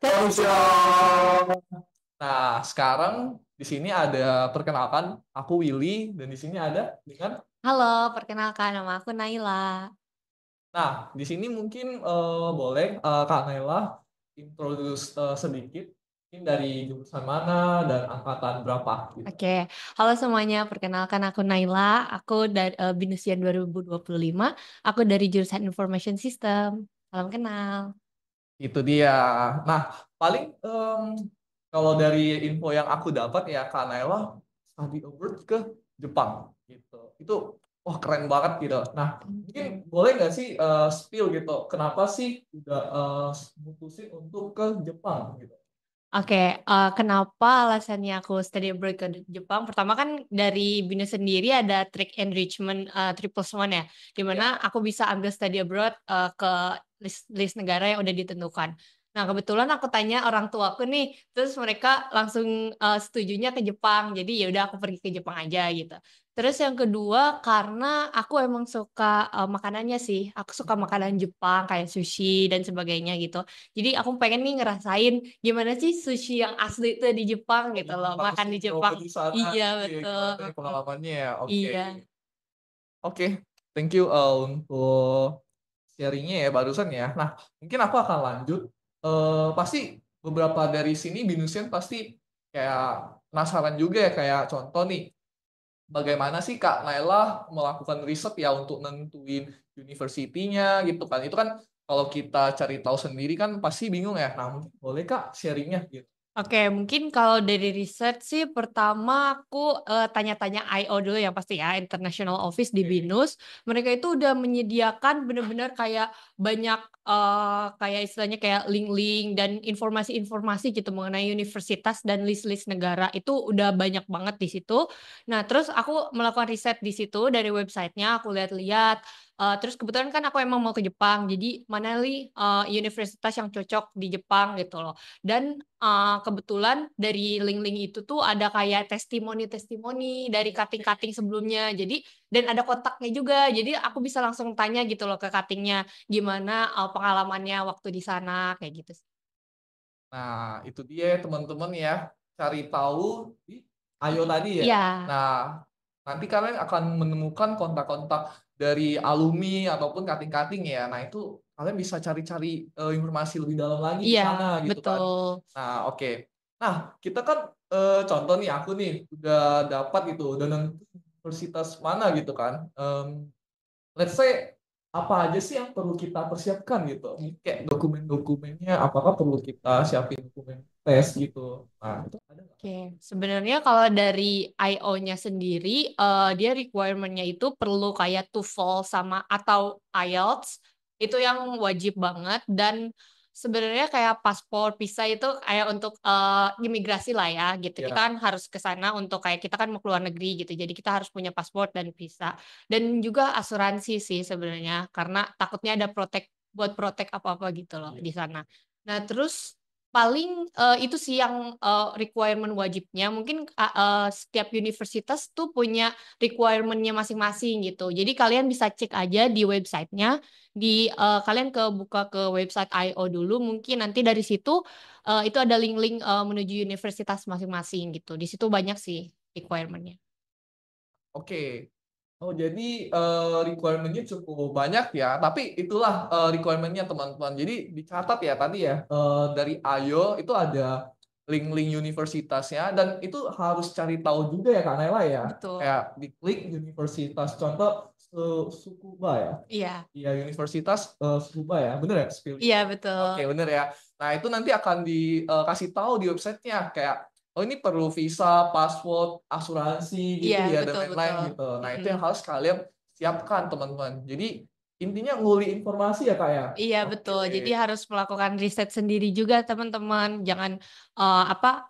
Bonjour. Nah, sekarang di sini ada perkenalkan aku Willy dan di sini ada dengan. Halo, perkenalkan nama aku Naila. Nah, di sini mungkin boleh Kak Naila introduce sedikit mungkin dari jurusan mana dan angkatan berapa gitu. Oke, halo semuanya, perkenalkan aku Naila. Aku dari Binus 2025. Aku dari jurusan Information System. Salam kenal. Itu dia. Nah, paling kalau dari info yang aku dapat ya Kak Naila study abroad ke Jepang gitu. Itu wah keren banget gitu. Nah, mungkin boleh nggak sih spill gitu. Kenapa sih udah mutusin untuk ke Jepang gitu? Oke, kenapa alasannya aku study abroad ke Jepang? Pertama kan dari BINUS sendiri ada track enrichment triple one ya, di mana Ya. aku bisa ambil study abroad ke list negara yang udah ditentukan. Nah, kebetulan aku tanya orang tuaku nih, terus mereka langsung setujunya ke Jepang. Jadi ya udah aku pergi ke Jepang aja gitu. Terus yang kedua karena aku emang suka makanannya sih. Aku suka makanan Jepang kayak sushi dan sebagainya gitu. Jadi aku pengen nih ngerasain gimana sih sushi yang asli itu di Jepang Oh, gitu jadi loh, makan langsung di nyoba Jepang. di sana Iya gitu ya, betul. gimana ya pengalamannya ya? Oke. Iya. Oke, thank you untuk sharingnya ya barusan ya. Nah, mungkin aku akan lanjut. Pasti beberapa dari sini Binusian pasti kayak penasaran juga ya kayak contoh nih, bagaimana sih Kak Naila melakukan riset ya untuk nentuin university-nya gitu kan. Itu kan kalau kita cari tahu sendiri kan pasti bingung ya. Nah, mungkin boleh Kak sharingnya gitu. Oke, mungkin kalau dari riset sih pertama aku tanya-tanya IO dulu yang pasti ya, International Office di Oke. BINUS. Mereka itu udah menyediakan benar-benar kayak banyak kayak istilahnya kayak link-link dan informasi-informasi gitu mengenai universitas dan list-list negara. Itu udah banyak banget di situ. Nah, terus aku melakukan riset di situ dari websitenya, aku lihat-lihat. Terus kebetulan kan aku emang mau ke Jepang, jadi mana nih universitas yang cocok di Jepang gitu loh. Dan kebetulan dari link-link itu tuh ada kayak testimoni-testimoni dari cutting-cutting sebelumnya. Jadi dan ada kontaknya juga. Jadi aku bisa langsung tanya gitu loh ke cuttingnya gimana pengalamannya waktu di sana kayak gitu sih. Nah, itu dia ya, teman-teman ya. Cari tahu di Ayo tadi ya. Iya, Nah, nanti kalian akan menemukan kontak-kontak dari alumni ataupun kating-kating ya. Nah, itu kalian bisa cari-cari informasi lebih dalam lagi di iya sana gitu kan. betul. Nah, oke. Nah, kita kan contoh nih aku nih udah dapat gitu, udah nentu universitas mana gitu kan. Let's say apa aja sih yang perlu kita persiapkan gitu. Kayak dokumen-dokumennya, apakah perlu kita siapin dokumen tes gitu. Nah, itu ada nggak? Oke, sebenarnya kalau dari IO-nya sendiri, dia requirement-nya itu perlu kayak TOEFL sama atau IELTS, itu yang wajib banget dan sebenarnya kayak paspor visa itu kayak untuk imigrasi lah ya gitu. Kita Ya, kan harus ke sana untuk kayak kita kan mau keluar negeri gitu. Jadi kita harus punya paspor dan visa dan juga asuransi sih sebenarnya karena takutnya ada protek buat protek apa-apa gitu loh iya. di sana. Nah, terus paling itu sih yang requirement wajibnya. Mungkin setiap universitas tuh punya requirement-nya masing-masing gitu. Jadi kalian bisa cek aja di websitenya. Kalian buka ke website IO dulu. Mungkin nanti dari situ itu ada link-link menuju universitas masing-masing gitu. Di situ banyak sih requirement-nya. Oke. Oh, jadi requirement-nya cukup banyak ya. Tapi itulah requirement-nya teman-teman. Jadi dicatat ya tadi ya. Dari Ayo itu ada link-link universitasnya dan itu harus cari tahu juga ya Kak Nela ya. Betul. Kayak diklik universitas contoh Tsukuba ya. Iya. Iya, Universitas Tsukuba ya. Bener ya spelling? Iya, betul. Oke, bener ya. Nah, itu nanti akan dikasih tahu di websitenya kayak oh ini perlu visa, password, asuransi gitu Iya, ya dan betul, lain-lain betul. gitu. Nah, itu Mm-mm. yang harus kalian siapkan teman-teman. Jadi intinya nguli informasi ya Kak ya. Iya Oke. betul. Jadi harus melakukan riset sendiri juga teman-teman. Jangan apa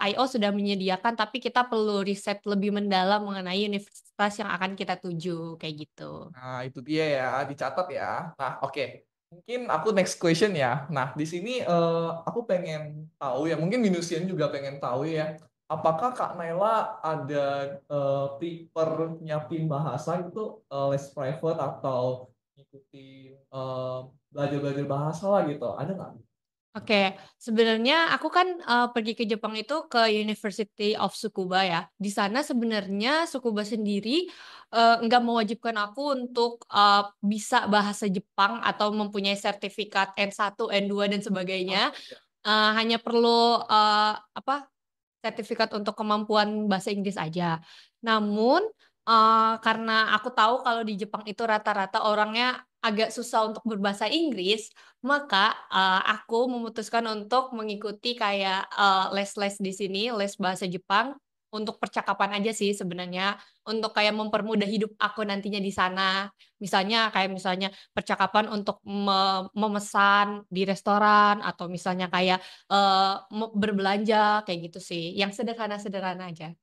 IO sudah menyediakan, tapi kita perlu riset lebih mendalam mengenai universitas yang akan kita tuju kayak gitu. Nah, itu dia ya, dicatat ya. Nah, oke. Mungkin aku next question ya. Nah, di sini aku pengen tahu ya, mungkin Minusian juga pengen tahu ya. Apakah Kak Naila ada prefer nyiapin bahasa gitu, les private atau ngikutin belajar-belajar bahasa lah gitu? Ada nggak? Oke, sebenarnya aku kan pergi ke Jepang itu ke University of Tsukuba ya. Di sana sebenarnya Tsukuba sendiri nggak mewajibkan aku untuk bisa bahasa Jepang atau mempunyai sertifikat N1, N2 dan sebagainya. Oh iya. Hanya perlu apa sertifikat untuk kemampuan bahasa Inggris aja. Namun karena aku tahu kalau di Jepang itu rata-rata orangnya agak susah untuk berbahasa Inggris, maka aku memutuskan untuk mengikuti kayak les-les di sini, les bahasa Jepang untuk percakapan aja sih sebenarnya, untuk kayak mempermudah hidup aku nantinya di sana. Misalnya percakapan untuk memesan di restoran atau misalnya kayak berbelanja kayak gitu sih, yang sederhana-sederhana aja.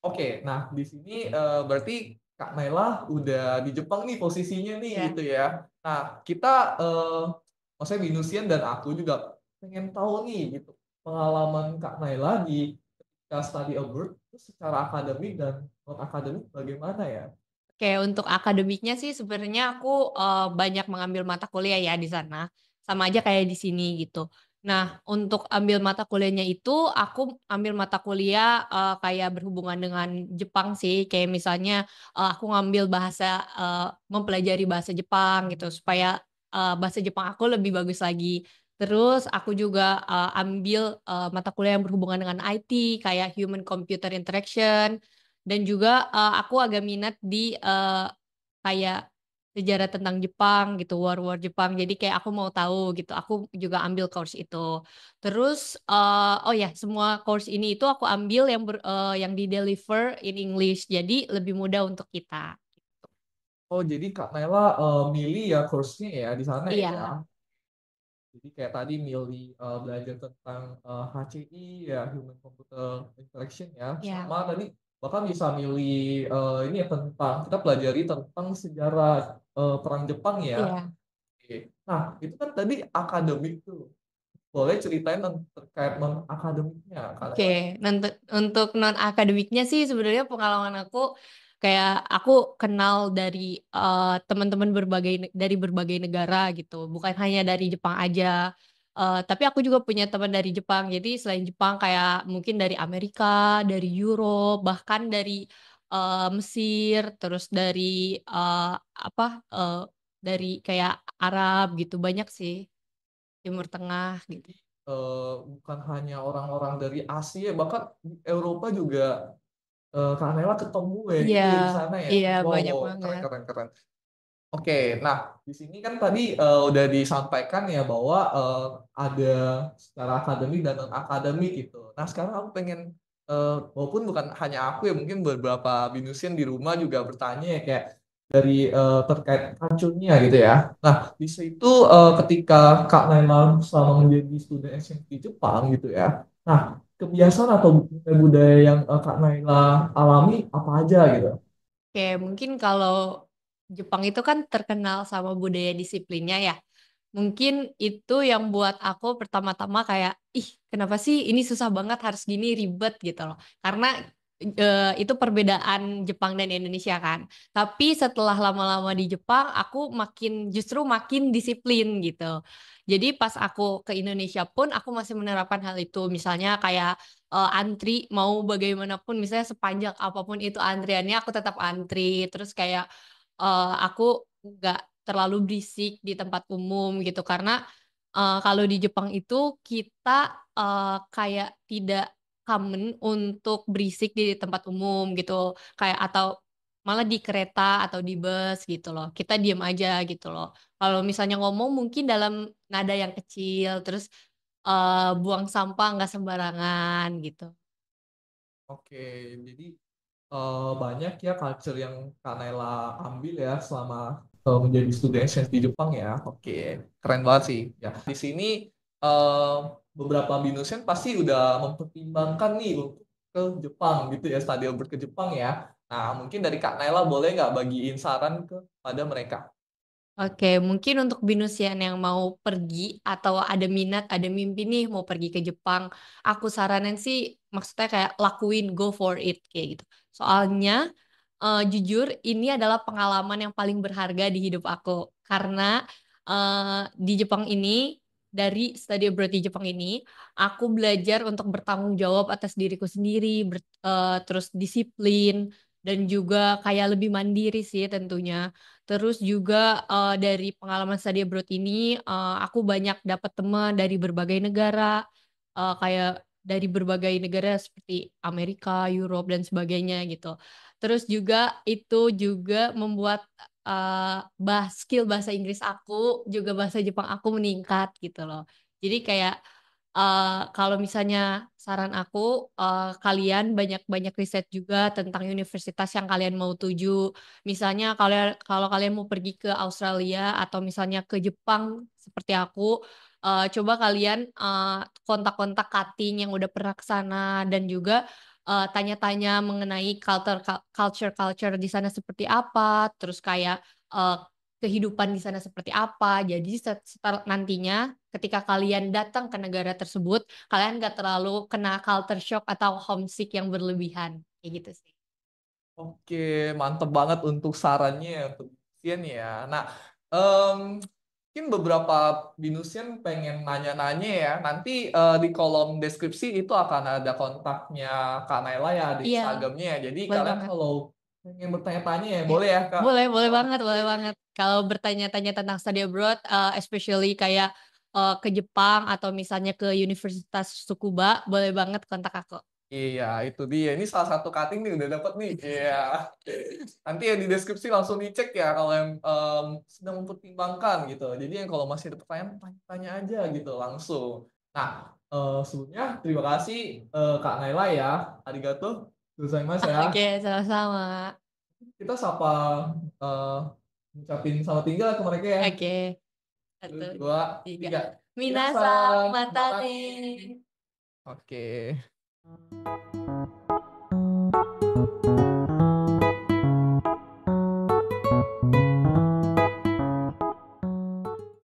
Oke, nah di sini berarti Kak Naila udah di Jepang nih posisinya nih Ya. gitu ya. Nah kita, maksudnya Binusian dan aku juga pengen tahu nih gitu pengalaman Kak Naila di ketika study abroad itu secara akademik dan non akademik bagaimana ya? Oke, untuk akademiknya sih sebenarnya aku banyak mengambil mata kuliah ya di sana, sama aja kayak di sini gitu. Nah, untuk ambil mata kuliahnya itu aku ambil mata kuliah kayak berhubungan dengan Jepang sih, kayak misalnya aku ngambil mempelajari bahasa Jepang gitu supaya bahasa Jepang aku lebih bagus lagi. Terus aku juga ambil mata kuliah yang berhubungan dengan IT kayak Human Computer Interaction. Dan juga aku agak minat di kayak sejarah tentang Jepang gitu, war-war Jepang. Jadi kayak aku mau tahu gitu. Aku juga ambil course itu. Terus oh ya, semua course ini itu aku ambil yang di deliver in English. Jadi lebih mudah untuk kita. Oh jadi Kak Naila milih ya course-nya ya di sana ya. Iya, Jadi kayak tadi milih belajar tentang HCI ya Human Computer Interaction ya, iya, sama tadi bahkan bisa milih ini ya tentang kita pelajari tentang sejarah perang Jepang ya. iya. Oke. Nah itu kan tadi akademik tuh. Boleh ceritain terkait non akademiknya Kak Naila? Oke, untuk non akademiknya sih sebenarnya pengalaman aku kayak aku kenal dari teman-teman dari berbagai negara gitu, bukan hanya dari Jepang aja. Tapi aku juga punya teman dari Jepang. Jadi selain Jepang kayak mungkin dari Amerika, dari Europe, bahkan dari Mesir, terus dari dari kayak Arab gitu banyak sih, Timur Tengah gitu. Jadi bukan hanya orang-orang dari Asia, bahkan di Eropa juga Kak Naila ketemu ya Iya, gitu ya di sana ya. iya Wow, banyak wow, keren banget. keren keren. Oke, nah di sini kan tadi udah disampaikan ya bahwa ada secara akademik dan non akademik gitu. Nah sekarang aku pengen, walaupun bukan hanya aku ya, mungkin beberapa binusian di rumah juga bertanya ya kayak dari terkait racunnya gitu ya. Nah di situ ketika Kak Naila selama menjadi student exchange di Jepang gitu ya. Nah kebiasaan atau budaya yang Kak Naila alami apa aja gitu? Oke, mungkin kalau Jepang itu kan terkenal sama budaya disiplinnya ya. Mungkin itu yang buat aku pertama-tama kayak, ih, kenapa sih ini susah banget harus gini ribet gitu loh. Karena itu perbedaan Jepang dan Indonesia kan. Tapi setelah lama-lama di Jepang, aku justru makin disiplin gitu. Jadi pas aku ke Indonesia pun aku masih menerapkan hal itu. Misalnya kayak antri mau bagaimanapun, misalnya sepanjang apapun itu antriannya, aku tetap antri. Terus kayak aku nggak terlalu berisik di tempat umum gitu karena kalau di Jepang itu kita kayak tidak common untuk berisik di tempat umum gitu kayak atau malah di kereta atau di bus gitu loh kita diam aja gitu loh kalau misalnya ngomong mungkin dalam nada yang kecil terus buang sampah nggak sembarangan gitu. Oke, jadi banyak ya culture yang Kak Naila ambil ya selama menjadi student exchange di Jepang ya. Oke, keren banget sih. Ya, di sini eh, beberapa Binusian pasti udah mempertimbangkan nih untuk ke Jepang gitu ya, study abroad ke Jepang ya. Nah, mungkin dari Kak Naila boleh nggak bagiin saran kepada mereka? Oke, mungkin untuk Binusian yang mau pergi atau ada minat, ada mimpi nih mau pergi ke Jepang, aku saranin sih maksudnya kayak lakuin, go for it kayak gitu. Soalnya jujur ini adalah pengalaman yang paling berharga di hidup aku karena di Jepang ini dari study abroad di Jepang ini, aku belajar untuk bertanggung jawab atas diriku sendiri, terus disiplin, dan juga kayak lebih mandiri sih tentunya. Terus juga dari pengalaman study abroad ini, aku banyak dapat teman dari berbagai negara, kayak dari berbagai negara seperti Amerika, Europe, dan sebagainya gitu. Terus juga itu juga membuat skill bahasa Inggris aku juga bahasa Jepang aku meningkat gitu loh. Jadi kayak kalau misalnya saran aku, kalian banyak-banyak riset juga tentang universitas yang kalian mau tuju. Misalnya kalau kalian mau pergi ke Australia atau misalnya ke Jepang seperti aku, coba kalian kontak-kontak cutting yang udah pernah ke sana dan juga tanya-tanya mengenai culture di sana seperti apa, terus kayak eh, kehidupan di sana seperti apa. Jadi setelah nantinya ketika kalian datang ke negara tersebut, kalian gak terlalu kena culture shock atau homesick yang berlebihan. Kayak gitu sih. Oke, mantep banget untuk sarannya untuk Binusian ya. Nah, em, mungkin beberapa Binusian pengen nanya-nanya ya. Nanti di kolom deskripsi itu akan ada kontaknya Kak Naila ya di Iya, Instagramnya ya. Jadi boleh kalian banget. kalau pengen bertanya-tanya ya boleh ya Kak. Boleh, boleh banget, boleh banget. Kalau bertanya-tanya tentang study abroad, especially kayak ke Jepang atau misalnya ke Universitas Tsukuba, boleh banget kontak aku. Iya, itu dia. Ini salah satu cutting nih udah dapat nih. Iya. Nanti ya di deskripsi langsung dicek ya kalau yang sedang mempertimbangkan gitu. Jadi yang kalau masih ada pertanyaan, tanya-tanya aja gitu langsung. Nah, sebelumnya terima kasih Kak Naila ya. Arigato gozaimasu ya. Oke, sama-sama. Kita sapa eh ngucapin selamat tinggal ke mereka ya. Oke, satu, Terus dua, tiga. tiga. Minasan, Minasan, matane. matane. Oke.